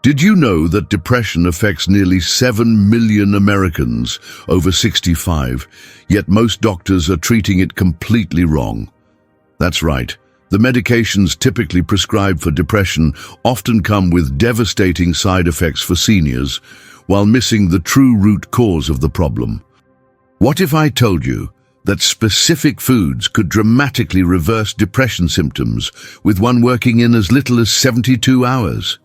Did you know that depression affects nearly 7 million Americans over 65, yet most doctors are treating it completely wrong? That's right. The medications typically prescribed for depression often come with devastating side effects for seniors, while missing the true root cause of the problem. What if I told you that specific foods could dramatically reverse depression symptoms, with one working in as little as 72 hours?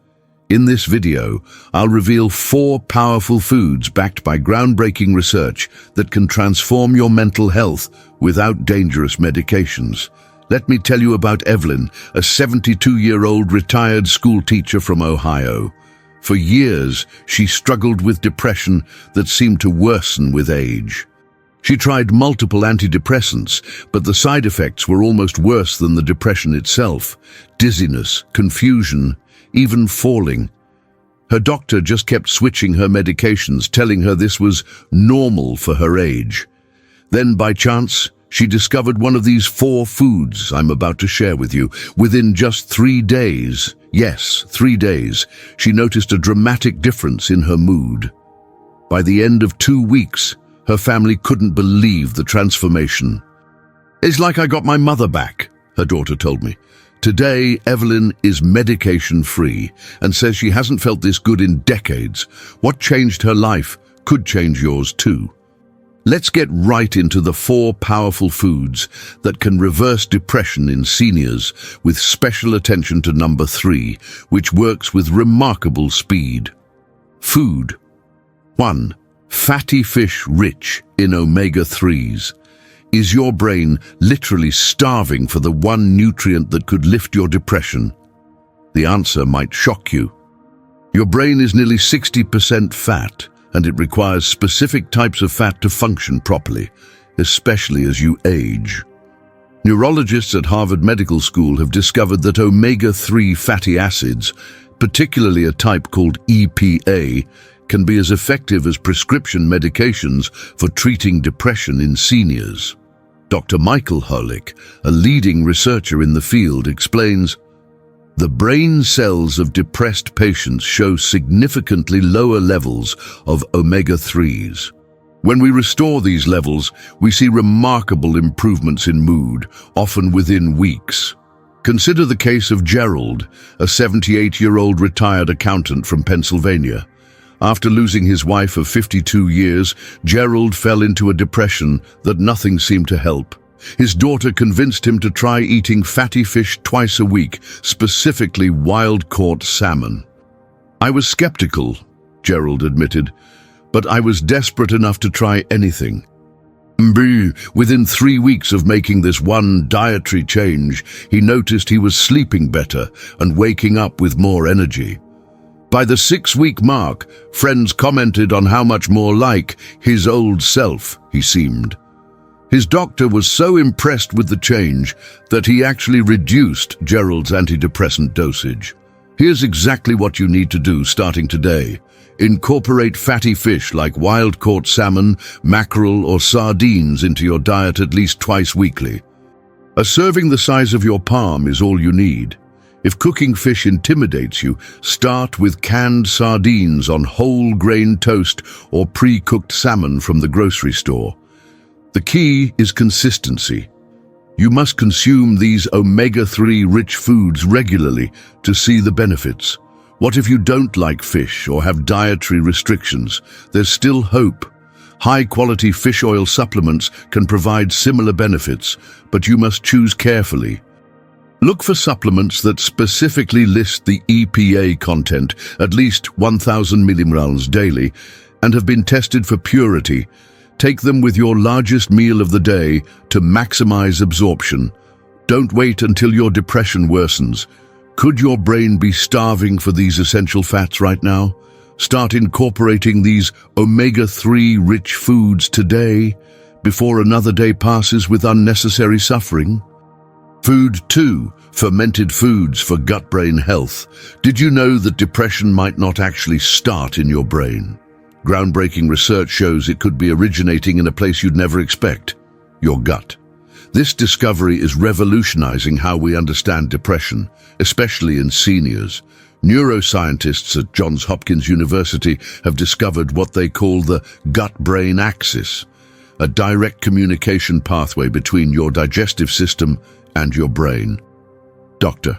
In this video, I'll reveal 4 powerful foods backed by groundbreaking research that can transform your mental health without dangerous medications. Let me tell you about Evelyn, a 72-year-old retired school teacher from Ohio. For years, she struggled with depression that seemed to worsen with age. She tried multiple antidepressants, but the side effects were almost worse than the depression itself: dizziness, confusion, even falling. Her doctor just kept switching her medications, telling her this was normal for her age. Then, by chance, she discovered one of these 4 foods I'm about to share with you. Within just 3 days, yes, 3 days, she noticed a dramatic difference in her mood. By the end of 2 weeks, her family couldn't believe the transformation. "It's like I got my mother back," her daughter told me. Today, Evelyn is medication-free and says she hasn't felt this good in decades. What changed her life could change yours too. Let's get right into the 4 powerful foods that can reverse depression in seniors, with special attention to number 3, which works with remarkable speed. Food. 1. Fatty fish rich in omega-3s. Is your brain literally starving for the one nutrient that could lift your depression? The answer might shock you. Your brain is nearly 60% fat, and it requires specific types of fat to function properly, especially as you age. Neurologists at Harvard Medical School have discovered that omega-3 fatty acids, particularly a type called EPA, can be as effective as prescription medications for treating depression in seniors. Dr. Michael Holick, a leading researcher in the field, explains, "The brain cells of depressed patients show significantly lower levels of omega-3s. When we restore these levels, we see remarkable improvements in mood, often within weeks." Consider the case of Gerald, a 78-year-old retired accountant from Pennsylvania. After losing his wife of 52 years, Gerald fell into a depression that nothing seemed to help. His daughter convinced him to try eating fatty fish twice a week, specifically wild-caught salmon. "I was skeptical," Gerald admitted, "but I was desperate enough to try anything." Within 3 weeks of making this one dietary change, he noticed he was sleeping better and waking up with more energy. By the 6-week mark, friends commented on how much more like his old self he seemed. His doctor was so impressed with the change that he actually reduced Gerald's antidepressant dosage. Here's exactly what you need to do starting today. Incorporate fatty fish like wild-caught salmon, mackerel, or sardines into your diet at least twice weekly. A serving the size of your palm is all you need. If cooking fish intimidates you, start with canned sardines on whole grain toast or pre-cooked salmon from the grocery store. The key is consistency. You must consume these omega-3 rich foods regularly to see the benefits. What if you don't like fish or have dietary restrictions? There's still hope. High-quality fish oil supplements can provide similar benefits, but you must choose carefully. Look for supplements that specifically list the EPA content, at least 1,000 milligrams daily, and have been tested for purity. Take them with your largest meal of the day to maximize absorption. Don't wait until your depression worsens. Could your brain be starving for these essential fats right now? Start incorporating these omega-3 rich foods today, before another day passes with unnecessary suffering. Food 2. Fermented foods for gut-brain health. Did you know that depression might not actually start in your brain? Groundbreaking research shows it could be originating in a place you'd never expect: your gut. This discovery is revolutionizing how we understand depression, especially in seniors. Neuroscientists at Johns Hopkins University have discovered what they call the gut-brain axis, a direct communication pathway between your digestive system and your brain. Dr.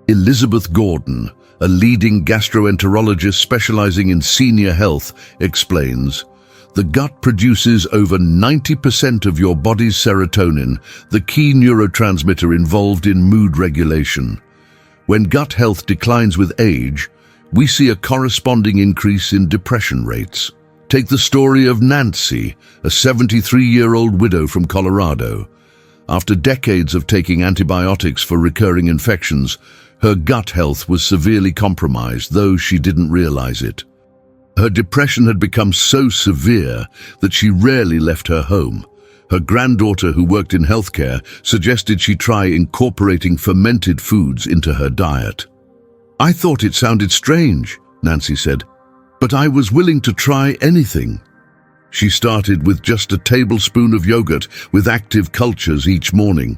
Elizabeth Gordon, a leading gastroenterologist specializing in senior health, explains, the gut produces over 90% of your body's serotonin, the key neurotransmitter involved in mood regulation. When gut health declines with age, we see a corresponding increase in depression rates. Take the story of Nancy, a 73-year-old widow from Colorado. After decades of taking antibiotics for recurring infections, her gut health was severely compromised, though she didn't realize it. Her depression had become so severe that she rarely left her home. Her granddaughter, who worked in healthcare, suggested she try incorporating fermented foods into her diet. I thought it sounded strange, Nancy said, but I was willing to try anything. She started with just a tablespoon of yogurt with active cultures each morning.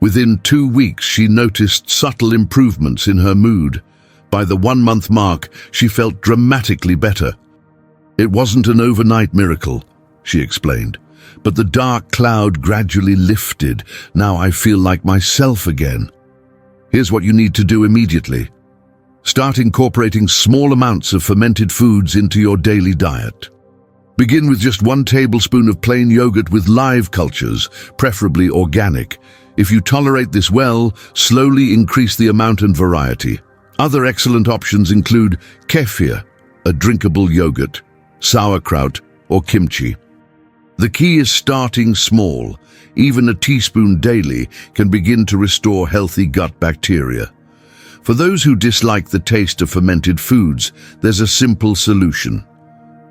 Within 2 weeks, she noticed subtle improvements in her mood. By the 1-month mark, she felt dramatically better. It wasn't an overnight miracle, she explained, but the dark cloud gradually lifted. Now I feel like myself again. Here's what you need to do immediately. Start incorporating small amounts of fermented foods into your daily diet. Begin with just 1 tablespoon of plain yogurt with live cultures, preferably organic. If you tolerate this well, slowly increase the amount and variety. Other excellent options include kefir, a drinkable yogurt, sauerkraut, or kimchi. The key is starting small. Even a teaspoon daily can begin to restore healthy gut bacteria. For those who dislike the taste of fermented foods, there's a simple solution.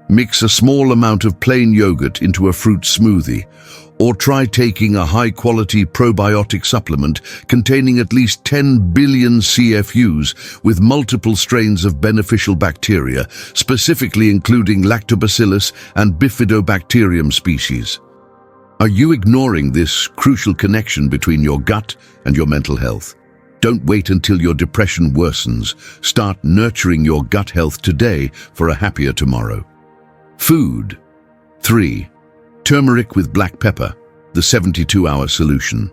Mix a small amount of plain yogurt into a fruit smoothie, or try taking a high-quality probiotic supplement containing at least 10 billion CFUs with multiple strains of beneficial bacteria, specifically including lactobacillus and bifidobacterium species. Are you ignoring this crucial connection between your gut and your mental health? Don't wait until your depression worsens. Start nurturing your gut health today for a happier tomorrow. Food. 3. Turmeric with black pepper, the 72-hour solution.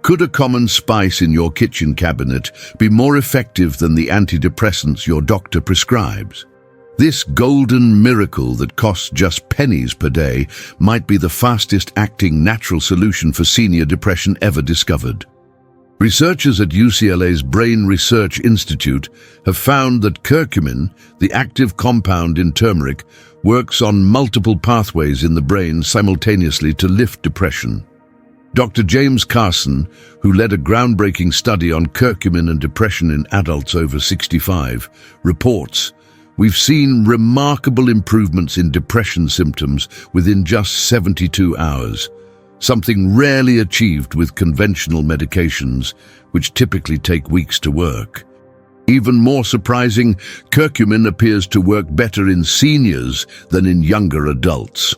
Could a common spice in your kitchen cabinet be more effective than the antidepressants your doctor prescribes? This golden miracle that costs just pennies per day might be the fastest-acting natural solution for senior depression ever discovered. Researchers at UCLA's Brain Research Institute have found that curcumin, the active compound in turmeric, works on multiple pathways in the brain simultaneously to lift depression. Dr. James Carson, who led a groundbreaking study on curcumin and depression in adults over 65, reports, "We've seen remarkable improvements in depression symptoms within just 72 hours. Something rarely achieved with conventional medications, which typically take weeks to work." Even more surprising, curcumin appears to work better in seniors than in younger adults.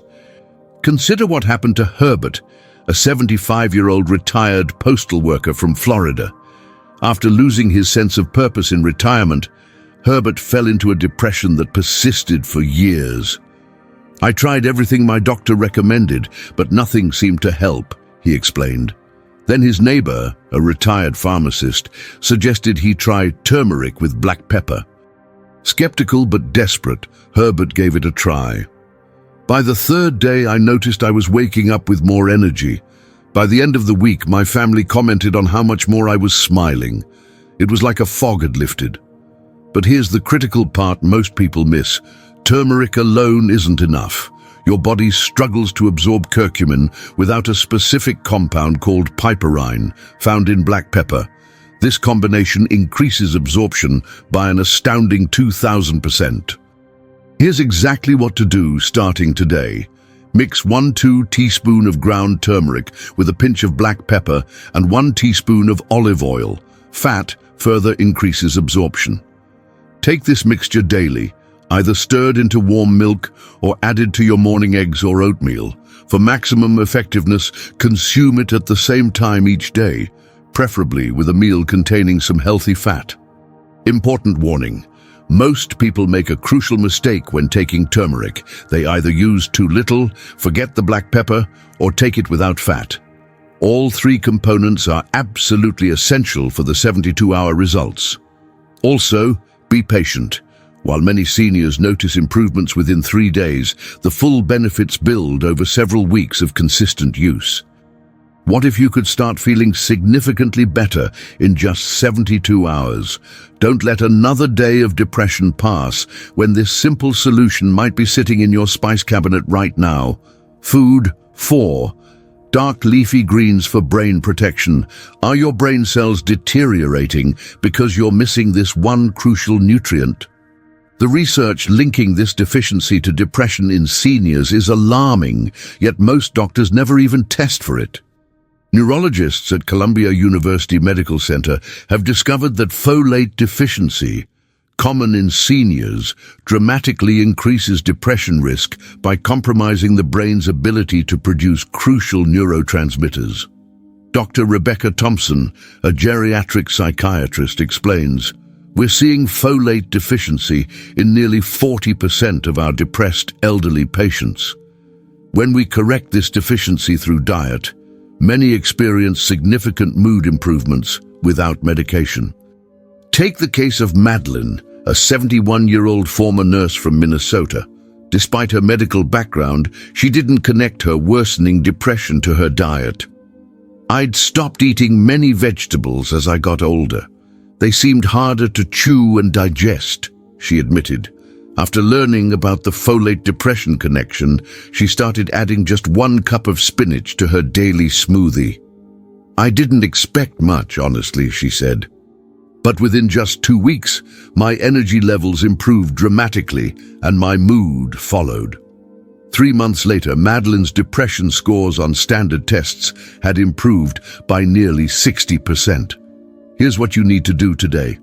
Consider what happened to Herbert, a 75-year-old retired postal worker from Florida. After losing his sense of purpose in retirement, Herbert fell into a depression that persisted for years. "I tried everything my doctor recommended, but nothing seemed to help," he explained. Then his neighbor, a retired pharmacist, suggested he try turmeric with black pepper. Skeptical but desperate, Herbert gave it a try. "By the 3rd day, I noticed I was waking up with more energy. By the end of the week, my family commented on how much more I was smiling. It was like a fog had lifted." But here's the critical part most people miss. Turmeric alone isn't enough. Your body struggles to absorb curcumin without a specific compound called piperine, found in black pepper. This combination increases absorption by an astounding 2,000%. Here's exactly what to do starting today. Mix 1–2 teaspoons of ground turmeric with a pinch of black pepper and 1 teaspoon of olive oil. Fat further increases absorption. Take this mixture daily, either stirred into warm milk or added to your morning eggs or oatmeal. For maximum effectiveness, consume it at the same time each day, preferably with a meal containing some healthy fat. Important warning: most people make a crucial mistake when taking turmeric. They either use too little, forget the black pepper, or take it without fat. All three components are absolutely essential for the 72-hour results. Also, be patient. While many seniors notice improvements within 3 days, the full benefits build over several weeks of consistent use. What if you could start feeling significantly better in just 72 hours? Don't let another day of depression pass when this simple solution might be sitting in your spice cabinet right now. Food 4. Dark leafy greens for brain protection. Are your brain cells deteriorating because you're missing this one crucial nutrient? The research linking this deficiency to depression in seniors is alarming, yet most doctors never even test for it. Neurologists at Columbia University Medical Center have discovered that folate deficiency, common in seniors, dramatically increases depression risk by compromising the brain's ability to produce crucial neurotransmitters. Dr. Rebecca Thompson, a geriatric psychiatrist, explains, "We're seeing folate deficiency in nearly 40% of our depressed elderly patients. When we correct this deficiency through diet, many experience significant mood improvements without medication." Take the case of Madeline, a 71-year-old former nurse from Minnesota. Despite her medical background, she didn't connect her worsening depression to her diet. "I'd stopped eating many vegetables as I got older. They seemed harder to chew and digest," she admitted. After learning about the folate depression connection, she started adding just 1 cup of spinach to her daily smoothie. "I didn't expect much, honestly," she said. "But within just 2 weeks, my energy levels improved dramatically and my mood followed." 3 months later, Madeline's depression scores on standard tests had improved by nearly 60%. Here's what you need to do today.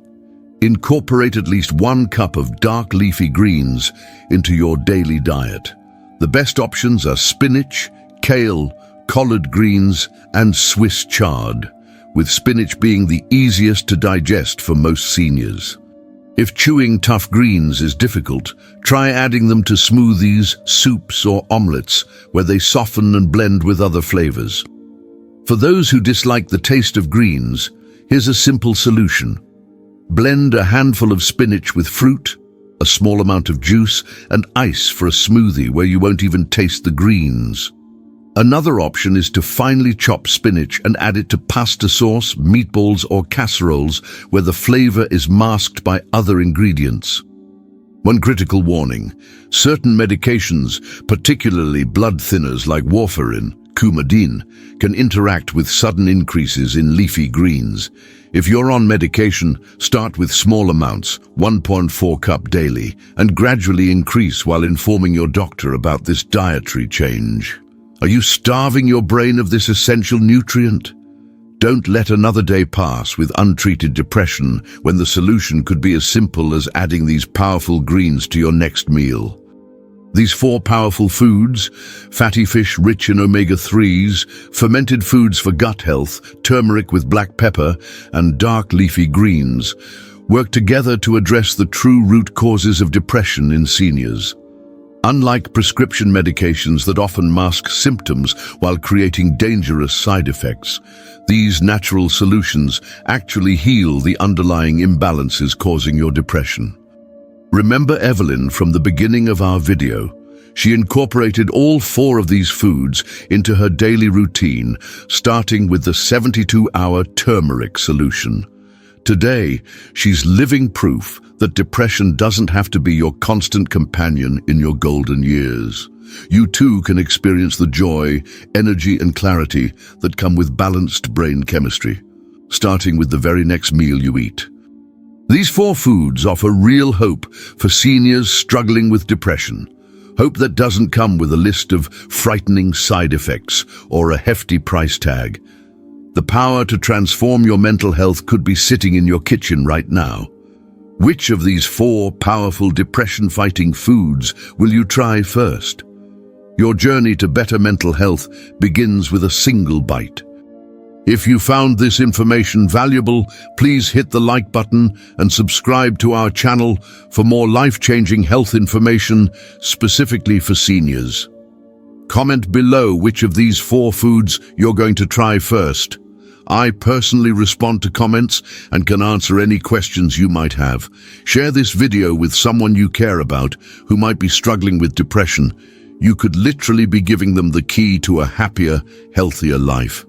Incorporate at least 1 cup of dark leafy greens into your daily diet. The best options are spinach, kale, collard greens, and Swiss chard, with spinach being the easiest to digest for most seniors. If chewing tough greens is difficult, try adding them to smoothies, soups, or omelets, where they soften and blend with other flavors. For those who dislike the taste of greens, here's a simple solution. Blend a handful of spinach with fruit, a small amount of juice, and ice for a smoothie where you won't even taste the greens. Another option is to finely chop spinach and add it to pasta sauce, meatballs, or casseroles where the flavor is masked by other ingredients. One critical warning: certain medications, particularly blood thinners like warfarin, Coumadin, can interact with sudden increases in leafy greens. If you're on medication, start with small amounts, 1.4 cup daily, and gradually increase while informing your doctor about this dietary change. Are you starving your brain of this essential nutrient? Don't let another day pass with untreated depression when the solution could be as simple as adding these powerful greens to your next meal. These 4 powerful foods, fatty fish rich in omega-3s, fermented foods for gut health, turmeric with black pepper, and dark leafy greens, work together to address the true root causes of depression in seniors. Unlike prescription medications that often mask symptoms while creating dangerous side effects, these natural solutions actually heal the underlying imbalances causing your depression. Remember Evelyn from the beginning of our video? She incorporated all 4 of these foods into her daily routine, starting with the 72-hour turmeric solution. Today, she's living proof that depression doesn't have to be your constant companion in your golden years. You too can experience the joy, energy, and clarity that come with balanced brain chemistry, starting with the very next meal you eat. These 4 foods offer real hope for seniors struggling with depression. Hope that doesn't come with a list of frightening side effects or a hefty price tag. The power to transform your mental health could be sitting in your kitchen right now. Which of these 4 powerful depression-fighting foods will you try first? Your journey to better mental health begins with a single bite. If you found this information valuable, please hit the like button and subscribe to our channel for more life-changing health information specifically for seniors. Comment below which of these 4 foods you're going to try first. I personally respond to comments and can answer any questions you might have. Share this video with someone you care about who might be struggling with depression. You could literally be giving them the key to a happier, healthier life.